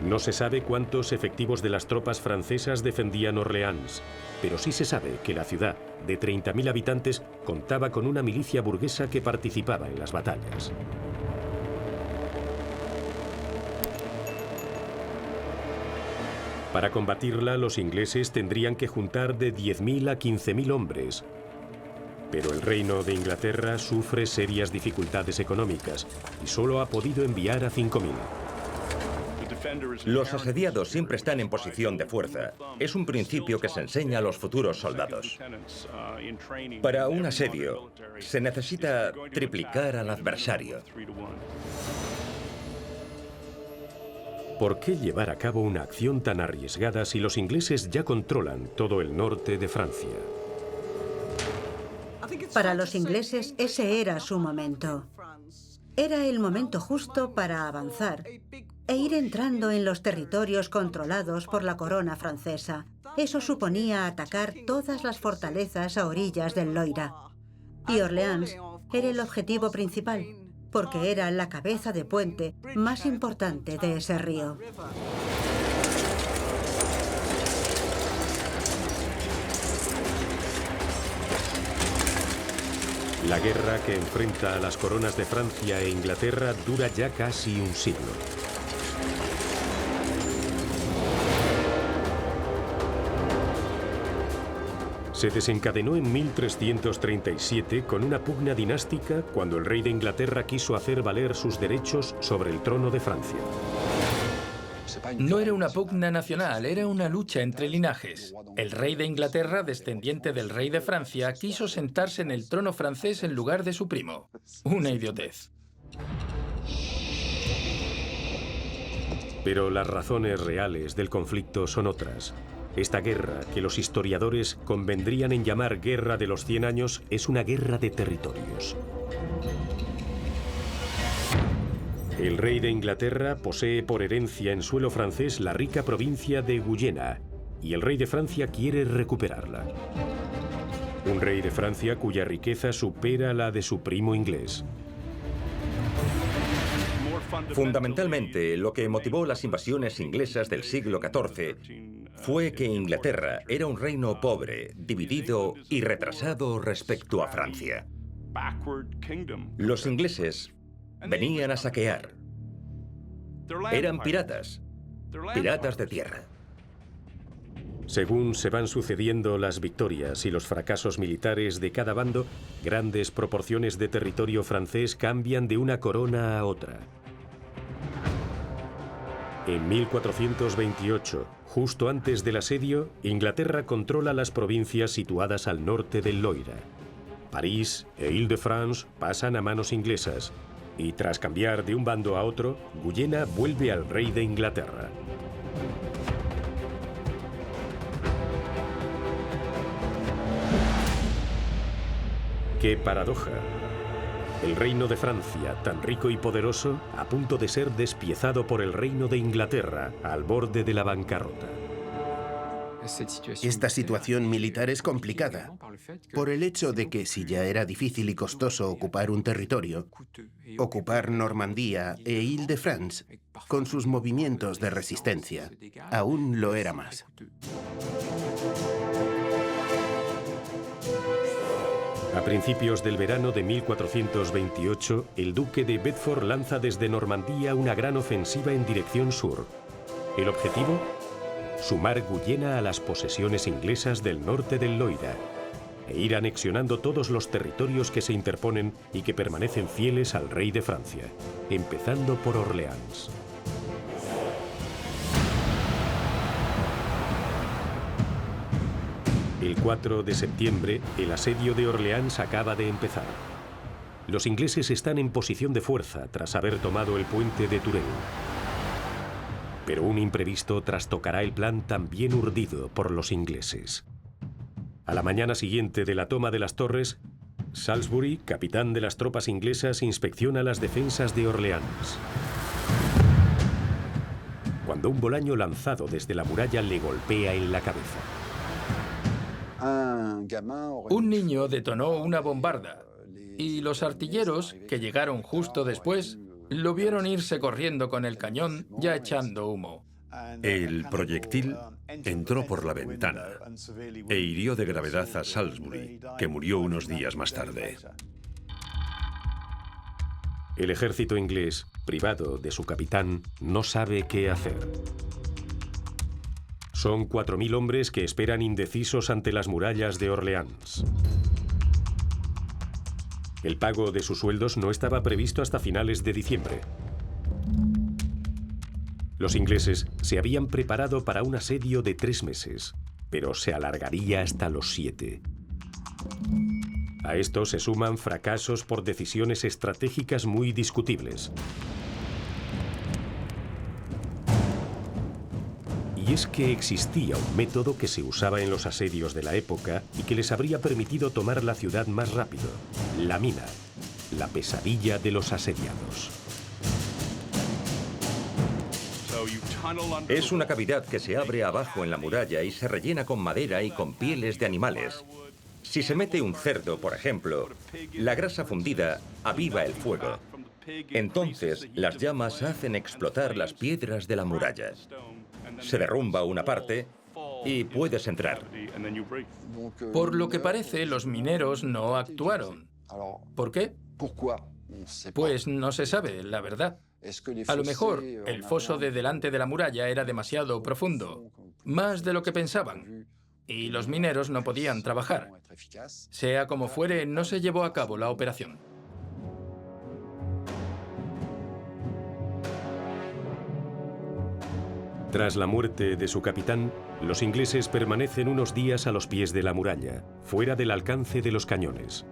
No se sabe cuántos efectivos de las tropas francesas defendían Orleans, pero sí se sabe que la ciudad, de 30.000 habitantes, contaba con una milicia burguesa que participaba en las batallas. Para combatirla, los ingleses tendrían que juntar de 10.000 a 15.000 hombres. Pero el Reino de Inglaterra sufre serias dificultades económicas y solo ha podido enviar a 5.000. Los asediados siempre están en posición de fuerza. Es un principio que se enseña a los futuros soldados. Para un asedio, se necesita triplicar al adversario. ¿Por qué llevar a cabo una acción tan arriesgada si los ingleses ya controlan todo el norte de Francia? Para los ingleses ese era su momento. Era el momento justo para avanzar e ir entrando en los territorios controlados por la corona francesa. Eso suponía atacar todas las fortalezas a orillas del Loira. Y Orleans era el objetivo principal, porque era la cabeza de puente más importante de ese río. La guerra que enfrenta a las coronas de Francia e Inglaterra dura ya casi un siglo. Se desencadenó en 1337 con una pugna dinástica cuando el rey de Inglaterra quiso hacer valer sus derechos sobre el trono de Francia. No era una pugna nacional, era una lucha entre linajes. El rey de Inglaterra, descendiente del rey de Francia, quiso sentarse en el trono francés en lugar de su primo. Una idiotez. Pero las razones reales del conflicto son otras. Esta guerra, que los historiadores convendrían en llamar Guerra de los 100 años, es una guerra de territorios. El rey de Inglaterra posee por herencia en suelo francés la rica provincia de Guyena, y el rey de Francia quiere recuperarla. Un rey de Francia cuya riqueza supera la de su primo inglés. Fundamentalmente, lo que motivó las invasiones inglesas del siglo XIV fue que Inglaterra era un reino pobre, dividido y retrasado respecto a Francia. Los ingleses venían a saquear. Eran piratas, piratas de tierra. Según se van sucediendo las victorias y los fracasos militares de cada bando, grandes proporciones de territorio francés cambian de una corona a otra. En 1428, justo antes del asedio, Inglaterra controla las provincias situadas al norte del Loira. París e Île-de-France pasan a manos inglesas, y tras cambiar de un bando a otro, Guyena vuelve al rey de Inglaterra. ¡Qué paradoja! El reino de Francia, tan rico y poderoso, a punto de ser despiezado por el reino de Inglaterra, al borde de la bancarrota. Esta situación militar es complicada por el hecho de que si ya era difícil y costoso ocupar un territorio, ocupar Normandía e Île-de-France, con sus movimientos de resistencia, aún lo era más. A principios del verano de 1428, el duque de Bedford lanza desde Normandía una gran ofensiva en dirección sur. El objetivo: sumar Guyena a las posesiones inglesas del norte del Loira e ir anexionando todos los territorios que se interponen y que permanecen fieles al rey de Francia, empezando por Orleans. El 4 de septiembre, el asedio de Orleans acaba de empezar. Los ingleses están en posición de fuerza tras haber tomado el puente de Tourelle. Pero un imprevisto trastocará el plan tan bien urdido por los ingleses. A la mañana siguiente de la toma de las torres, Salisbury, capitán de las tropas inglesas, inspecciona las defensas de Orleans. Cuando un bolaño lanzado desde la muralla le golpea en la cabeza. Un niño detonó una bombarda y los artilleros, que llegaron justo después, lo vieron irse corriendo con el cañón ya echando humo. El proyectil entró por la ventana e hirió de gravedad a Salisbury, que murió unos días más tarde. El ejército inglés, privado de su capitán, no sabe qué hacer. Son 4.000 hombres que esperan indecisos ante las murallas de Orleans. El pago de sus sueldos no estaba previsto hasta finales de diciembre. Los ingleses se habían preparado para un asedio de 3 meses, pero se alargaría hasta los 7. A esto se suman fracasos por decisiones estratégicas muy discutibles. Y es que existía un método que se usaba en los asedios de la época y que les habría permitido tomar la ciudad más rápido: la mina, la pesadilla de los asediados. Es una cavidad que se abre abajo en la muralla y se rellena con madera y con pieles de animales. Si se mete un cerdo, por ejemplo, la grasa fundida aviva el fuego. Entonces, las llamas hacen explotar las piedras de la muralla. Se derrumba una parte y puedes entrar. Por lo que parece, los mineros no actuaron. ¿Por qué? Pues no se sabe, la verdad. A lo mejor el foso de delante de la muralla era demasiado profundo, más de lo que pensaban, y los mineros no podían trabajar. Sea como fuere, no se llevó a cabo la operación. Tras la muerte de su capitán, los ingleses permanecen unos días a los pies de la muralla, fuera del alcance de los cañones.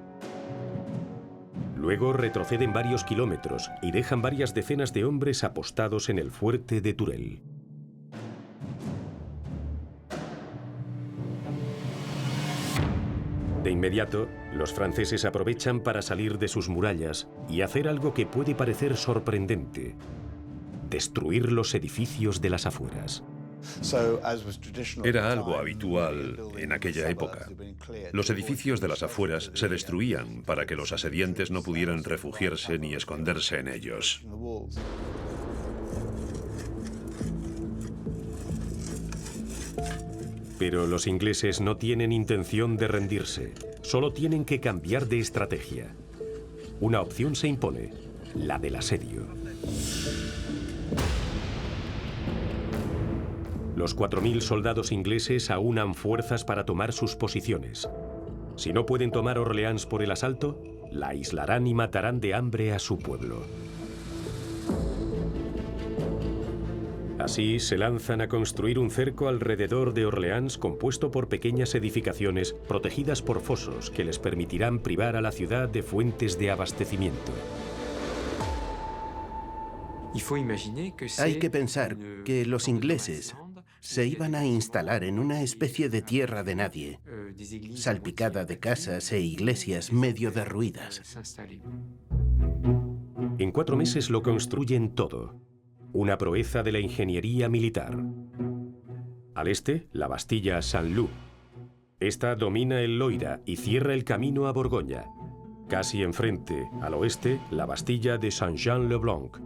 Luego retroceden varios kilómetros y dejan varias decenas de hombres apostados en el fuerte de Tourelle. De inmediato, los franceses aprovechan para salir de sus murallas y hacer algo que puede parecer sorprendente: destruir los edificios de las afueras. Era algo habitual en aquella época. Los edificios de las afueras se destruían para que los asediantes no pudieran refugiarse ni esconderse en ellos. Pero los ingleses no tienen intención de rendirse, solo tienen que cambiar de estrategia. Una opción se impone: la del asedio. Los 4.000 soldados ingleses aunan fuerzas para tomar sus posiciones. Si no pueden tomar Orleans por el asalto, la aislarán y matarán de hambre a su pueblo. Así se lanzan a construir un cerco alrededor de Orleans compuesto por pequeñas edificaciones protegidas por fosos que les permitirán privar a la ciudad de fuentes de abastecimiento. Hay que pensar que los ingleses se iban a instalar en una especie de tierra de nadie, salpicada de casas e iglesias medio derruidas. En 4 meses lo construyen todo. Una proeza de la ingeniería militar. Al este, la Bastilla Saint-Loup. Esta domina el Loira y cierra el camino a Borgoña. Casi enfrente, al oeste, la Bastilla de Saint-Jean-le-Blanc.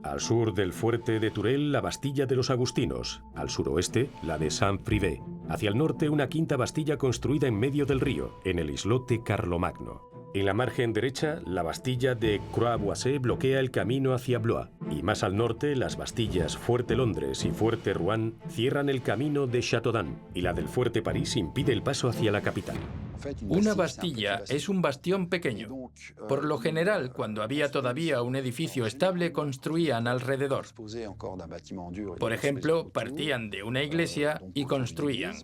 Al sur del fuerte de Tourelle, la Bastilla de los Agustinos. Al suroeste, la de Saint-Privé. Hacia el norte, una quinta Bastilla construida en medio del río, en el islote Carlomagno. En la margen derecha, la Bastilla de Croix-Boissé bloquea el camino hacia Blois. Y más al norte, las Bastillas Fuerte Londres y Fuerte Rouen cierran el camino de Châteaudun. Y la del Fuerte París impide el paso hacia la capital. Una bastilla es un bastión pequeño. Por lo general, cuando había todavía un edificio estable, construían alrededor. Por ejemplo, partían de una iglesia y construían.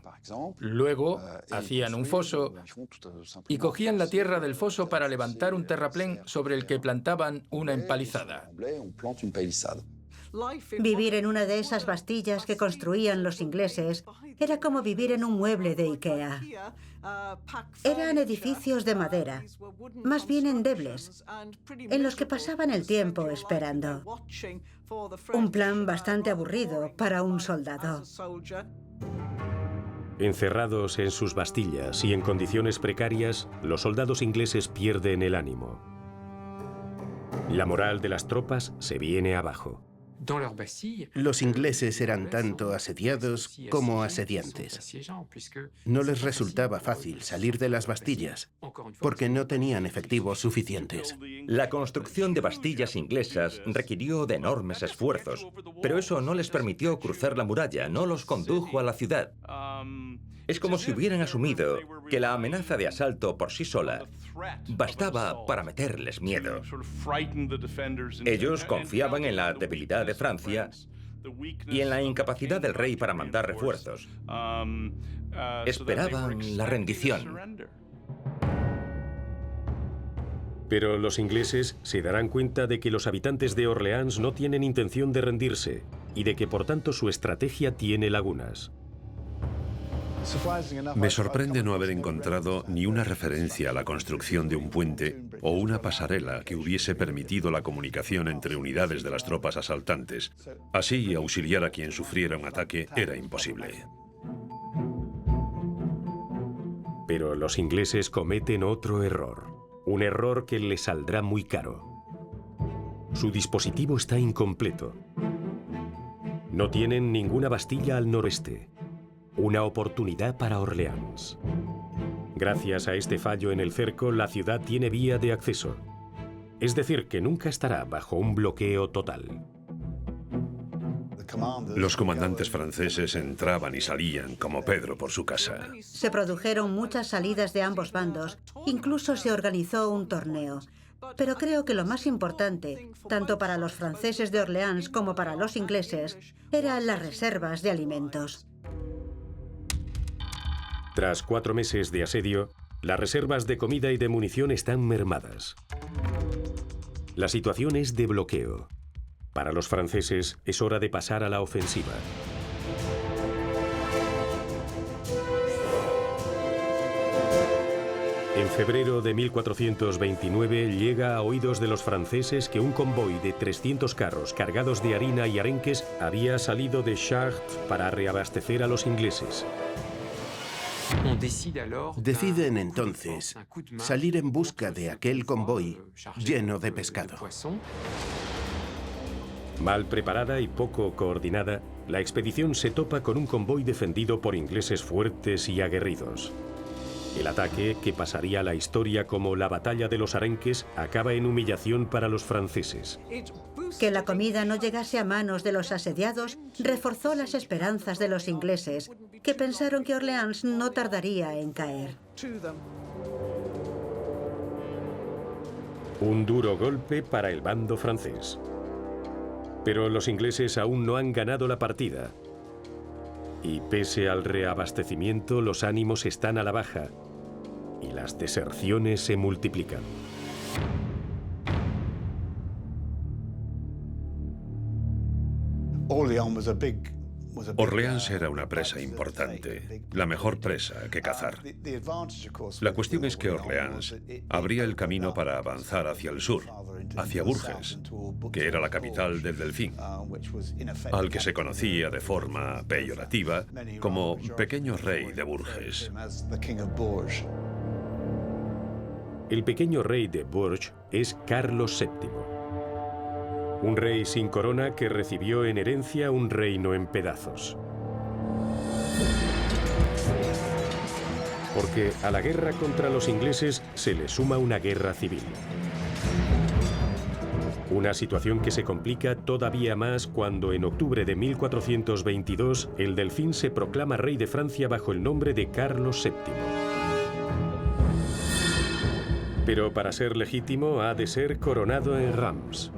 Luego, hacían un foso y cogían la tierra del foso para levantar un terraplén sobre el que plantaban una empalizada. Vivir en una de esas bastillas que construían los ingleses era como vivir en un mueble de IKEA. Eran edificios de madera, más bien endebles, en los que pasaban el tiempo esperando. Un plan bastante aburrido para un soldado. Encerrados en sus bastillas y en condiciones precarias, los soldados ingleses pierden el ánimo. La moral de las tropas se viene abajo. Los ingleses eran tanto asediados como asediantes. No les resultaba fácil salir de las Bastillas porque no tenían efectivos suficientes. La construcción de bastillas inglesas requirió de enormes esfuerzos, pero eso no les permitió cruzar la muralla, no los condujo a la ciudad. Es como si hubieran asumido que la amenaza de asalto por sí sola bastaba para meterles miedo. Ellos confiaban en la debilidad de Francia y en la incapacidad del rey para mandar refuerzos. Esperaban la rendición. Pero los ingleses se darán cuenta de que los habitantes de Orleans no tienen intención de rendirse y de que por tanto su estrategia tiene lagunas. Me sorprende no haber encontrado ni una referencia a la construcción de un puente o una pasarela que hubiese permitido la comunicación entre unidades de las tropas asaltantes. Así, auxiliar a quien sufriera un ataque era imposible. Pero los ingleses cometen otro error, un error que les saldrá muy caro. Su dispositivo está incompleto. No tienen ninguna bastilla al noreste. Una oportunidad para Orleans. Gracias a este fallo en el cerco, la ciudad tiene vía de acceso. Es decir, que nunca estará bajo un bloqueo total. Los comandantes franceses entraban y salían como Pedro por su casa. Se produjeron muchas salidas de ambos bandos, incluso se organizó un torneo. Pero creo que lo más importante, tanto para los franceses de Orleans como para los ingleses, eran las reservas de alimentos. Tras 4 meses de asedio, las reservas de comida y de munición están mermadas. La situación es de bloqueo. Para los franceses es hora de pasar a la ofensiva. En febrero de 1429 llega a oídos de los franceses que un convoy de 300 carros cargados de harina y arenques había salido de Chartres para reabastecer a los ingleses. Deciden entonces salir en busca de aquel convoy lleno de pescado. Mal preparada y poco coordinada, la expedición se topa con un convoy defendido por ingleses fuertes y aguerridos. El ataque, que pasaría a la historia como la Batalla de los Arenques, acaba en humillación para los franceses. Que la comida no llegase a manos de los asediados reforzó las esperanzas de los ingleses, que pensaron que Orleans no tardaría en caer. Un duro golpe para el bando francés. Pero los ingleses aún no han ganado la partida. Y pese al reabastecimiento, los ánimos están a la baja y las deserciones se multiplican. Orleans era una presa importante, la mejor presa que cazar. La cuestión es que Orleans abría el camino para avanzar hacia el sur, hacia Bourges, que era la capital del Delfín, al que se conocía de forma peyorativa como Pequeño Rey de Bourges. El pequeño rey de Bourges es Carlos VII. Un rey sin corona que recibió en herencia un reino en pedazos. Porque a la guerra contra los ingleses se le suma una guerra civil. Una situación que se complica todavía más cuando en octubre de 1422 el Delfín se proclama rey de Francia bajo el nombre de Carlos VII. Pero para ser legítimo ha de ser coronado en Reims.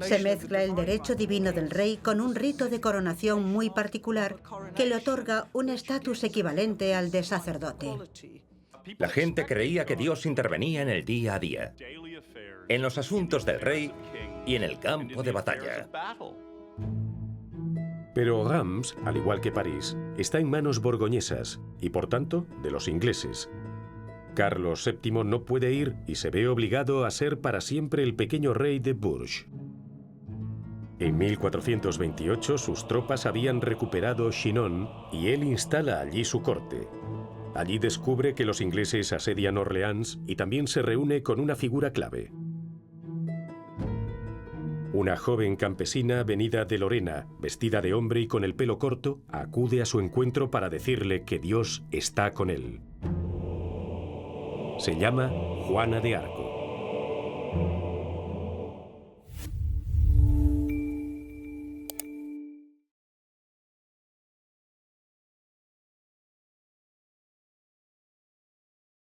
Se mezcla el derecho divino del rey con un rito de coronación muy particular que le otorga un estatus equivalente al de sacerdote. La gente creía que Dios intervenía en el día a día, en los asuntos del rey y en el campo de batalla. Pero Reims, al igual que París, está en manos borgoñesas y, por tanto, de los ingleses. Carlos VII no puede ir y se ve obligado a ser para siempre el pequeño rey de Bourges. En 1428 sus tropas habían recuperado Chinon y él instala allí su corte. Allí descubre que los ingleses asedian Orleans y también se reúne con una figura clave. Una joven campesina venida de Lorena, vestida de hombre y con el pelo corto, acude a su encuentro para decirle que Dios está con él. Se llama Juana de Arco.